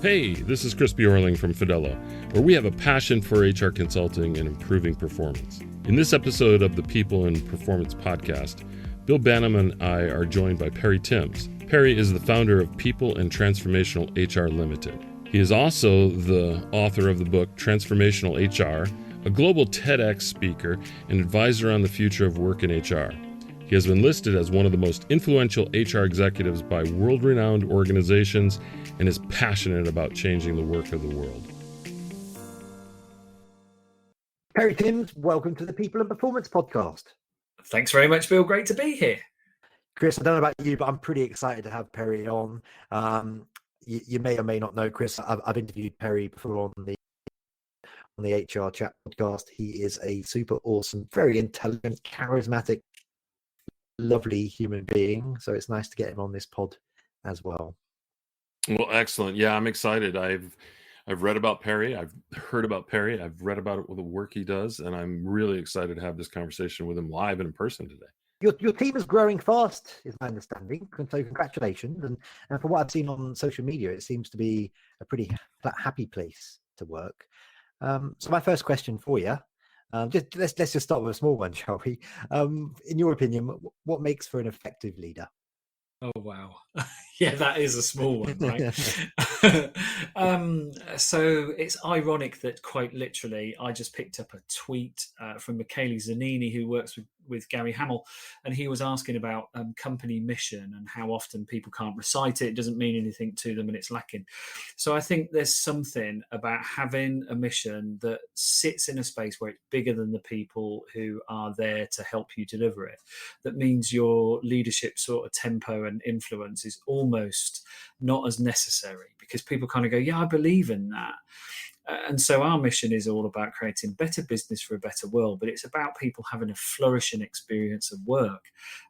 Hey, this is Chris Bjorling from Fidello, where we have a passion for HR consulting and improving performance. In this episode of the People and Performance podcast, Bill Banham and I are joined by Perry Timms. Perry is the founder of People and Transformational HR Limited. He is also the author of the book Transformational HR, a global TEDx speaker and advisor on the future of work in HR. He has been listed as one of the most influential HR executives by world-renowned organizations and is passionate about changing the work of the world. Perry Timms, welcome to the People and Performance podcast. Thanks very much, Bill. Great to be here. Chris, I don't know about you, but I'm pretty excited to have Perry on. You may or may not know, Chris, I've interviewed Perry before on the HR Chat podcast. He is a super awesome, very intelligent, charismatic, lovely human being. So it's nice to get him on this pod as well. Well, excellent. Yeah, I'm excited. I've read about Perry. I've heard about Perry. I've read about the work he does, and I'm really excited to have this conversation with him live and in person today. Your team is growing fast, is my understanding. So congratulations. And from what I've seen on social media, it seems to be a pretty happy place to work. So my first question for you, let's just start with a small one, shall we? In your opinion, what makes for an effective leader? Oh, wow. Yeah, that is a small one, right? So it's ironic that quite literally I just picked up a tweet from Michele Zanini, who works with Gary Hamill, and he was asking about company mission and how often people can't recite it. It doesn't mean anything to them and it's lacking. So I think there's something about having a mission that sits in a space where it's bigger than the people who are there to help you deliver it. That means your leadership sort of tempo and influence is almost not as necessary because people kind of go, yeah, I believe in that. And so our mission is all about creating better business for a better world, but it's about people having a flourishing experience of work.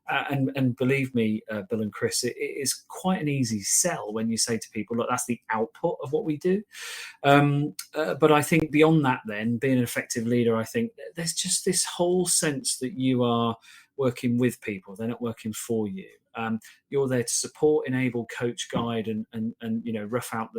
And believe me, Bill and Chris, it is quite an easy sell when you say to people, look, that's the output of what we do. But I think beyond that, then, being an effective leader, I think there's just this whole sense that you are working with people. They're not working for you. You're there to support, enable, coach, guide, and rough out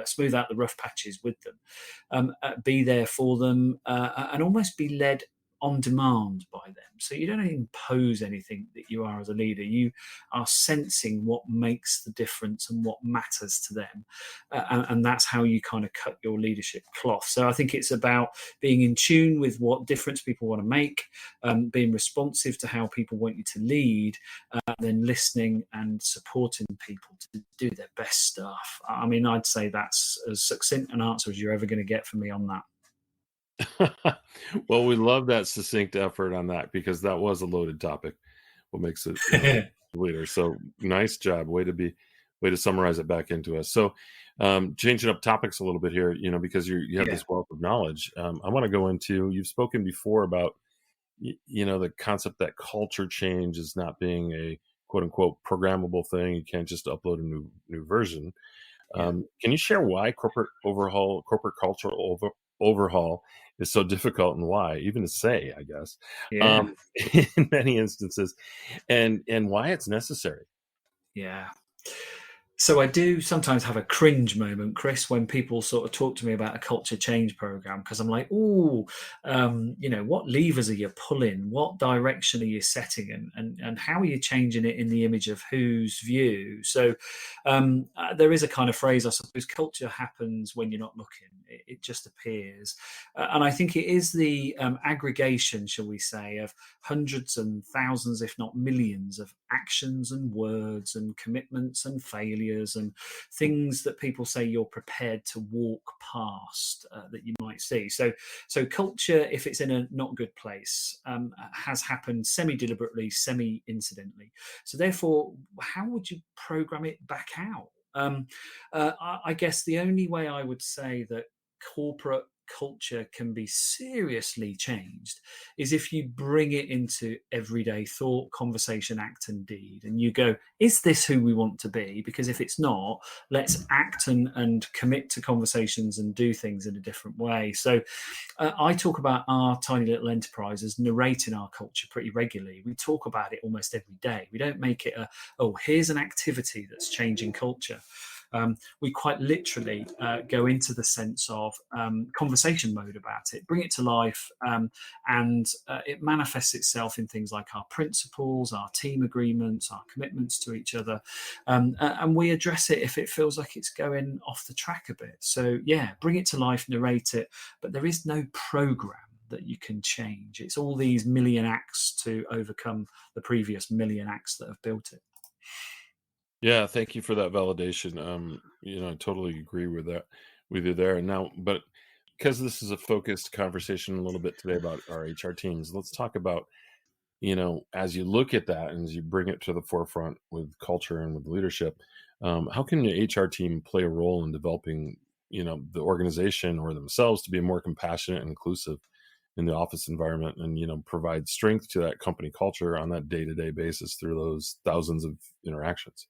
smooth out the rough patches with them. Be there for them, and almost be led on demand by them. So you don't impose anything that you are as a leader. You are sensing what makes the difference and what matters to them, and that's how you kind of cut your leadership cloth. So I think it's about being in tune with what difference people want to make, being responsive to how people want you to lead, then listening and supporting people to do their best stuff. I mean, I'd say that's as succinct an answer as you're ever going to get from me on that. Well, we love that succinct effort on that because that was a loaded topic. What makes it leader? So nice job. Way to summarize it back into us. So changing up topics a little bit here, because you have this wealth of knowledge. I want to go into, you've spoken before about, the concept that culture change is not being a quote unquote programmable thing. You can't just upload a new version. Can you share why corporate cultural overhaul is so difficult and why, even to say, I guess, in many instances, and why it's necessary? Yeah. So I do sometimes have a cringe moment, Chris, when people sort of talk to me about a culture change program, because I'm like, what levers are you pulling? What direction are you setting? And how are you changing it in the image of whose view? So there is a kind of phrase, I suppose, culture happens when you're not looking. It just appears. And I think it is the aggregation, shall we say, of hundreds and thousands, if not millions, of actions and words and commitments and failures and things that people say you're prepared to walk past that you might see. So culture, if it's in a not good place, has happened semi-deliberately, semi-incidentally. So therefore, how would you program it back out? I guess the only way I would say that corporate culture can be seriously changed is if you bring it into everyday thought, conversation, act and deed, and you go, is this who we want to be? Because if it's not, let's act and commit to conversations and do things in a different way. So I talk about our tiny little enterprise as narrating our culture pretty regularly. We talk about it almost every day. We don't make it here's an activity that's changing culture. we quite literally go into the sense of conversation mode about it, bring it to life, and it manifests itself in things like our principles, our team agreements, our commitments to each other, and we address it if it feels like it's going off the track a bit. So yeah, bring it to life, narrate it, but there is no program that you can change. It's all these million acts to overcome the previous million acts that have built it. Yeah, thank you for that validation. I totally agree with that with you there. And now, but because this is a focused conversation a little bit today about our HR teams, let's talk about, as you look at that and as you bring it to the forefront with culture and with leadership, how can your HR team play a role in developing, the organization or themselves to be more compassionate and inclusive in the office environment, and provide strength to that company culture on that day-to-day basis through those thousands of interactions?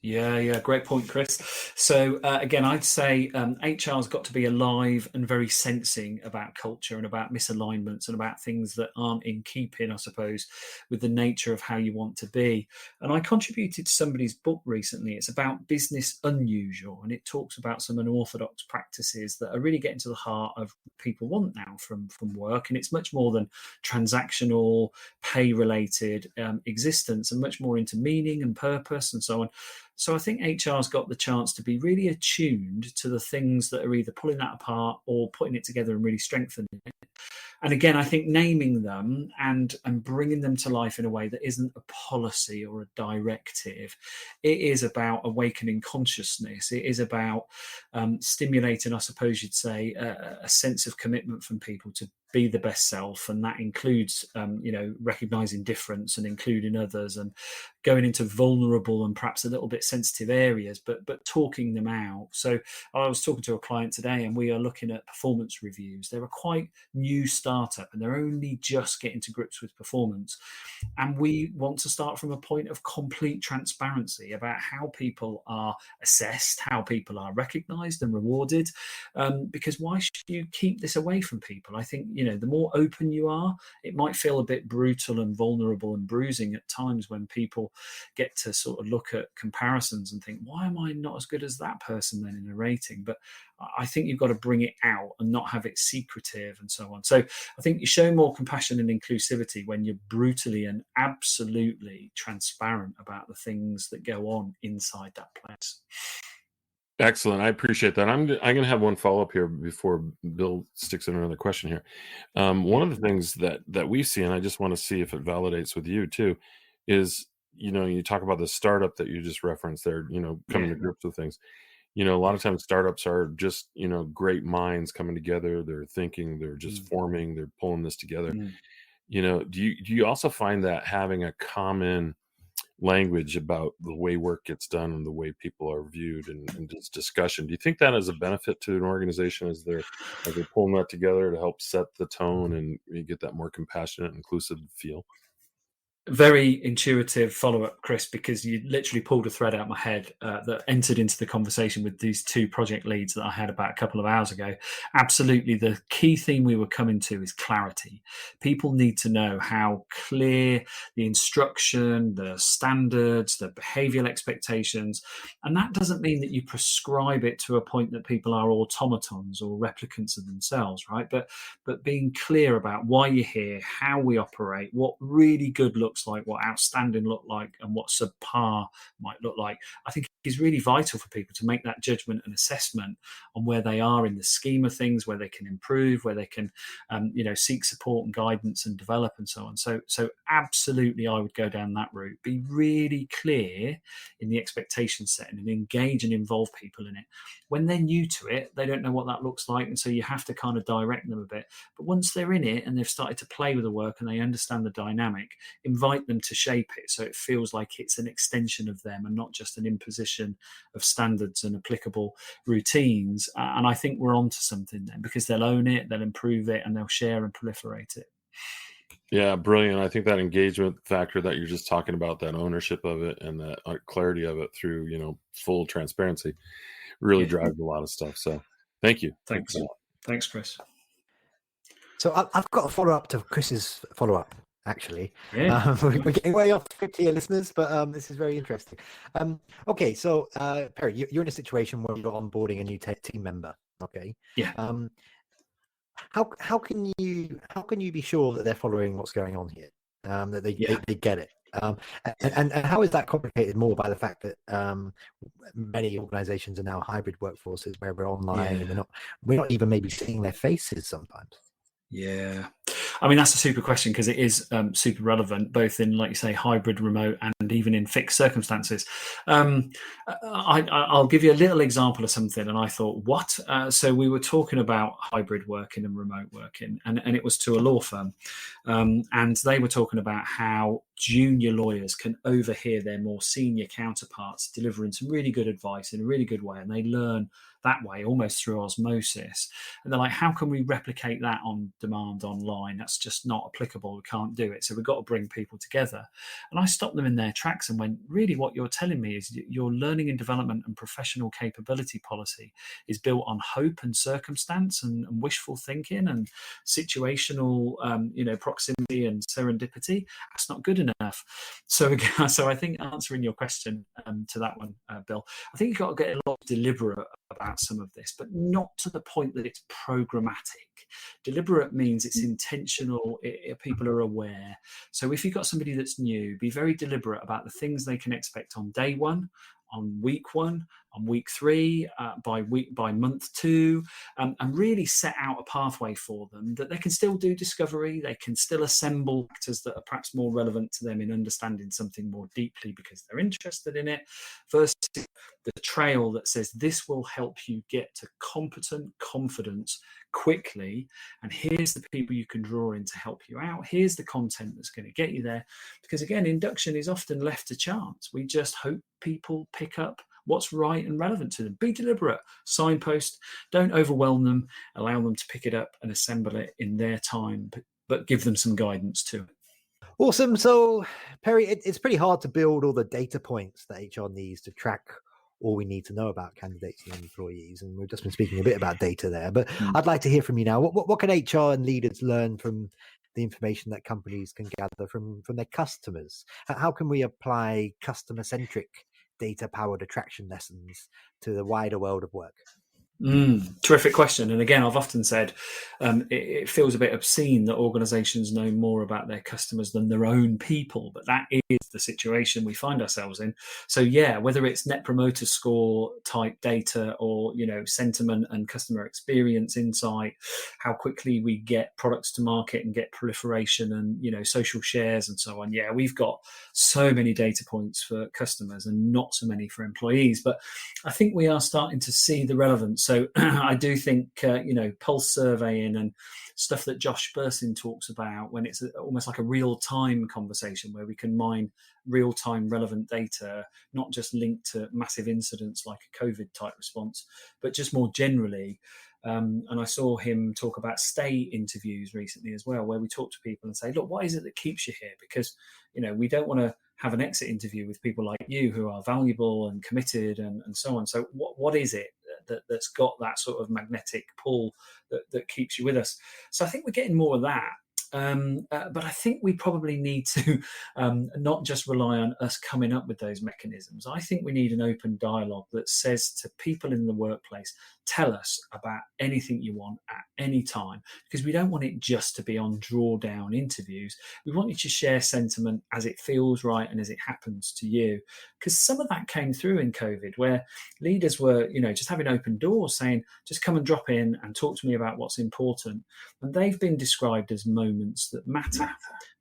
Yeah, great point, Chris. So again, I'd say HR's got to be alive and very sensing about culture and about misalignments and about things that aren't in keeping, I suppose, with the nature of how you want to be. And I contributed to somebody's book recently. It's about business unusual, and it talks about some unorthodox practices that are really getting to the heart of what people want now from work. And it's much more than transactional, pay-related existence, and much more into meaning and purpose and so on. So I think HR's got the chance to be really attuned to the things that are either pulling that apart or putting it together and really strengthening it. And again, I think naming them and bringing them to life in a way that isn't a policy or a directive. It is about awakening consciousness. It is about stimulating, I suppose you'd say, a sense of commitment from people to be the best self, and that includes recognizing difference and including others, and going into vulnerable and perhaps a little bit sensitive areas, but talking them out. So I was talking to a client today, and we are looking at performance reviews. They're a quite new startup, and they're only just getting to grips with performance, and we want to start from a point of complete transparency about how people are assessed, how people are recognized and rewarded, because why should you keep this away from people? I think the more open you are, it might feel a bit brutal and vulnerable and bruising at times when people get to sort of look at comparisons and think, why am I not as good as that person then in a rating? But I think you've got to bring it out and not have it secretive and so on. So I think you show more compassion and inclusivity when you're brutally and absolutely transparent about the things that go on inside that place. Excellent. I appreciate that. I'm going to have one follow up here before Bill sticks in another question here. One of the things that we see, and I just want to see if it validates with you too, is you talk about the startup that you just referenced there. Coming to grips with things. A lot of times startups are just great minds coming together. They're thinking. They're just forming. They're pulling this together. Do you also find that having a common language about the way work gets done and the way people are viewed and this discussion, do you think that is a benefit to an organization as they're pulling that together to help set the tone and you get that more compassionate, inclusive feel? Very intuitive follow-up, Chris, because you literally pulled a thread out of my head that entered into the conversation with these two project leads that I had about a couple of hours ago. Absolutely. The key theme we were coming to is clarity. People need to know how clear the instruction, the standards, the behavioral expectations, and that doesn't mean that you prescribe it to a point that people are automatons or replicants of themselves, right? But being clear about why you're here, how we operate, what really good looks like, what outstanding look like, and what subpar might look like, I think is really vital for people to make that judgment and assessment on where they are in the scheme of things, where they can improve, where they can seek support and guidance and develop and so on. So absolutely I would go down that route. Be really clear in the expectation setting and engage and involve people in it. When they're new to it, they don't know what that looks like, and so you have to kind of direct them a bit. But once they're in it and they've started to play with the work and they understand the dynamic, invite them to shape it so it feels like it's an extension of them and not just an imposition of standards and applicable routines. And I think we're onto something then, because they'll own it, they'll improve it, and they'll share and proliferate it. Yeah, brilliant. I think that engagement factor that you're just talking about, that ownership of it and that clarity of it through, full transparency really drives a lot of stuff. So thank you. Thanks, Chris. So I've got a follow-up to Chris's follow-up. actually. Yeah. We're getting way off script here, listeners, but this is very interesting. Okay, so Perry, you're in a situation where you're onboarding a new team member. Okay. Yeah. How can you be sure that they're following what's going on here, that they get it, and how is that complicated more by the fact that many organizations are now hybrid workforces where we're online and we're not even maybe seeing their faces sometimes? Yeah. I mean, that's a super question because it is super relevant, both in, like you say, hybrid, remote, and even in fixed circumstances. I'll give you a little example of something, and I thought, what? So we were talking about hybrid working and remote working, and it was to a law firm. And they were talking about how junior lawyers can overhear their more senior counterparts delivering some really good advice in a really good way, and they learn that way, almost through osmosis. And they're like, how can we replicate that on demand online? That's just not applicable. We can't do it. So we've got to bring people together. And I stopped them in their tracks and went, really, what you're telling me is your learning and development and professional capability policy is built on hope and circumstance and wishful thinking and situational, proximity and serendipity. That's not good enough. So I think answering your question to that one, Bill, I think you've got to get a lot deliberate about some of this, but not to the point that it's programmatic. Deliberate means it's intentional, people are aware. So if you've got somebody that's new, be very deliberate about the things they can expect on day one, on week one, on week three, by month two, and really set out a pathway for them that they can still do discovery, they can still assemble factors that are perhaps more relevant to them in understanding something more deeply because they're interested in it, versus the trail that says this will help you get to competent confidence quickly, and here's the people you can draw in to help you out, here's the content that's going to get you there. Because again, induction is often left to chance. We just hope people pick up what's right and relevant to them. Be deliberate, signpost, don't overwhelm them, allow them to pick it up and assemble it in their time, but give them some guidance too. Awesome. So Perry, it's pretty hard to build all the data points that HR needs to track all we need to know about candidates and employees. And we've just been speaking a bit about data there, but I'd like to hear from you now. What can HR and leaders learn from the information that companies can gather from their customers? How can we apply customer-centric data-powered attraction lessons to the wider world of work? Terrific question. And again, I've often said it feels a bit obscene that organizations know more about their customers than their own people, but that is the situation we find ourselves in. So yeah, whether it's net promoter score type data or, sentiment and customer experience insight, how quickly we get products to market and get proliferation and, social shares and so on. Yeah, we've got so many data points for customers and not so many for employees, but I think we are starting to see the relevance. So I do think, pulse surveying and stuff that Josh Bursin talks about when it's almost like a real-time conversation where we can mine real-time relevant data, not just linked to massive incidents like a COVID-type response, but just more generally. And I saw him talk about stay interviews recently as well, where we talk to people and say, look, what is it that keeps you here? Because, we don't want to have an exit interview with people like you who are valuable and committed and so on. So what is it that's got that sort of magnetic pull that keeps you with us? So I think we're getting more of that. But I think we probably need to not just rely on us coming up with those mechanisms. I think we need an open dialogue that says to people in the workplace, tell us about anything you want at any time, because we don't want it just to be on drawdown interviews. We want you to share sentiment as it feels right and as it happens to you. Because some of that came through in COVID, where leaders were, just having open doors saying, just come and drop in and talk to me about what's important. And they've been described as moments that matter.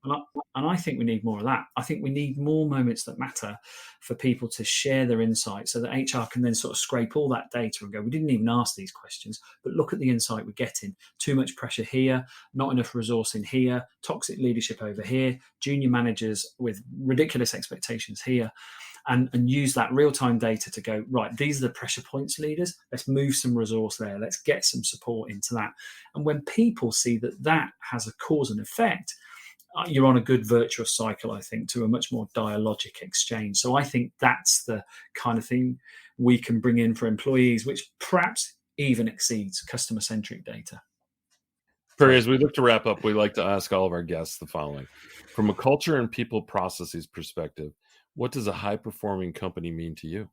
And I think we need more of that. I think we need more moments that matter for people to share their insights so that HR can then sort of scrape all that data and go, we didn't even ask these questions, but look at the insight we're getting. Too much pressure here, not enough resource in here, toxic leadership over here, junior managers with ridiculous expectations here. And use that real-time data to go, right, these are the pressure points, leaders. Let's move some resource there. Let's get some support into that. And when people see that has a cause and effect, you're on a good virtuous cycle, I think, to a much more dialogic exchange. So I think that's the kind of thing we can bring in for employees, which perhaps even exceeds customer-centric data. Perry, as we look to wrap up, we like to ask all of our guests the following. From a culture and people processes perspective, what does a high-performing company mean to you?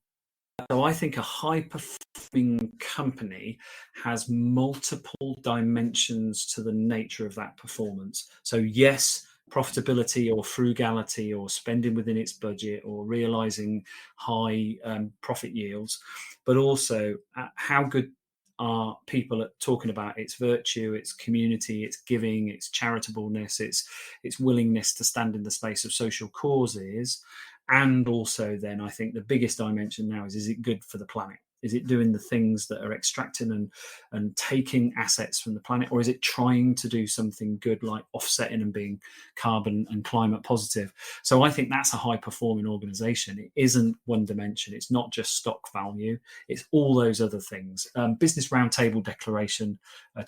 So I think a high-performing company has multiple dimensions to the nature of that performance. So yes, profitability or frugality or spending within its budget or realizing high profit yields, but also how good are people at talking about its virtue, its community, its giving, its charitableness, its willingness to stand in the space of social causes. And also then I think the biggest dimension now is it good for the planet? Is it doing the things that are extracting and taking assets from the planet, or is it trying to do something good like offsetting and being carbon and climate positive? So I think that's a high performing organization. It isn't one dimension. It's not just stock value. It's all those other things. Business Roundtable Declaration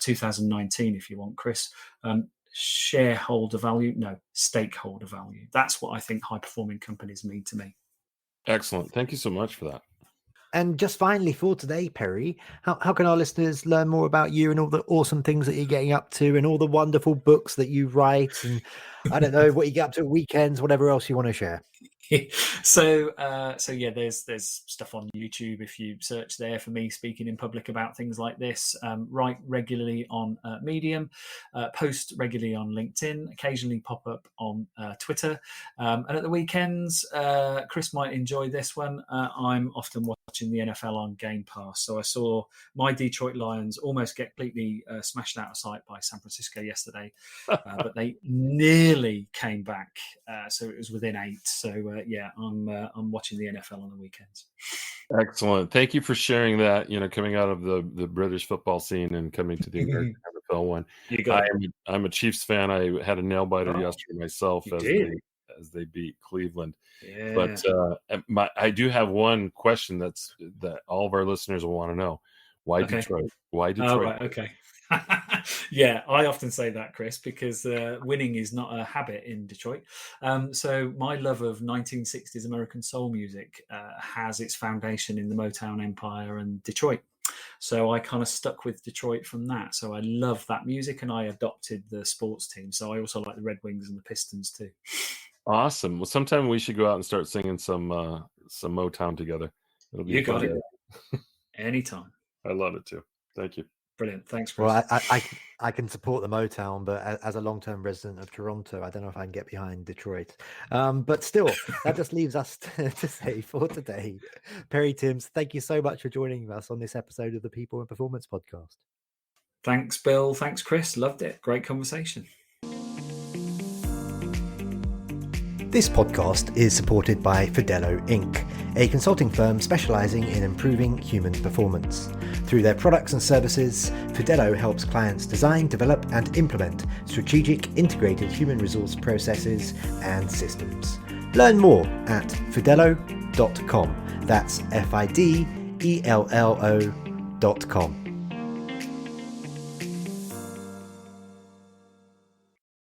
2019, if you want, Chris. Shareholder value, no, stakeholder value. That's what I think high performing companies mean to me. Excellent. Thank you so much for that. And just finally for today, Perry, how can our listeners learn more about you and all the awesome things that you're getting up to and all the wonderful books that you write and I don't know what you get up to at weekends, whatever else you want to share? So yeah, there's stuff on YouTube if you search there for me speaking in public about things like this. Write regularly on Medium, post regularly on LinkedIn, occasionally pop up on Twitter, and at the weekends, Chris might enjoy this one. I'm often watching the NFL on Game Pass, so I saw my Detroit Lions almost get completely smashed out of sight by San Francisco yesterday, but they nearly came back, so it was within 8. So yeah, I'm watching the NFL on the weekends. Excellent. Thank you for sharing that. Coming out of the British football scene and coming to the American NFL one. You got it. I'm a Chiefs fan. I had a nail biter yesterday myself as they beat Cleveland. Yeah. But I do have one question that all of our listeners will want to know. Why Detroit? Why Detroit? Oh, right, okay. Yeah, I often say that, Chris, because winning is not a habit in Detroit. So my love of 1960s American soul music has its foundation in the Motown Empire and Detroit. So I kind of stuck with Detroit from that. So I love that music and I adopted the sports team. So I also like the Red Wings and the Pistons too. Awesome. Well, sometime we should go out and start singing some Motown together. It'll be got it. Anytime. I love it too. Thank you. Brilliant. Thanks, Chris. Well, I can support the Motown, but as a long-term resident of Toronto, I don't know if I can get behind Detroit. But still, that just leaves us to say for today, Perry Timms, thank you so much for joining us on this episode of the People and Performance Podcast. Thanks, Bill. Thanks, Chris. Loved it. Great conversation. This podcast is supported by Fidello Inc., a consulting firm specializing in improving human performance. Through their products and services, Fidello helps clients design, develop, and implement strategic integrated human resource processes and systems. Learn more at fidello.com. That's FIDELLO.com.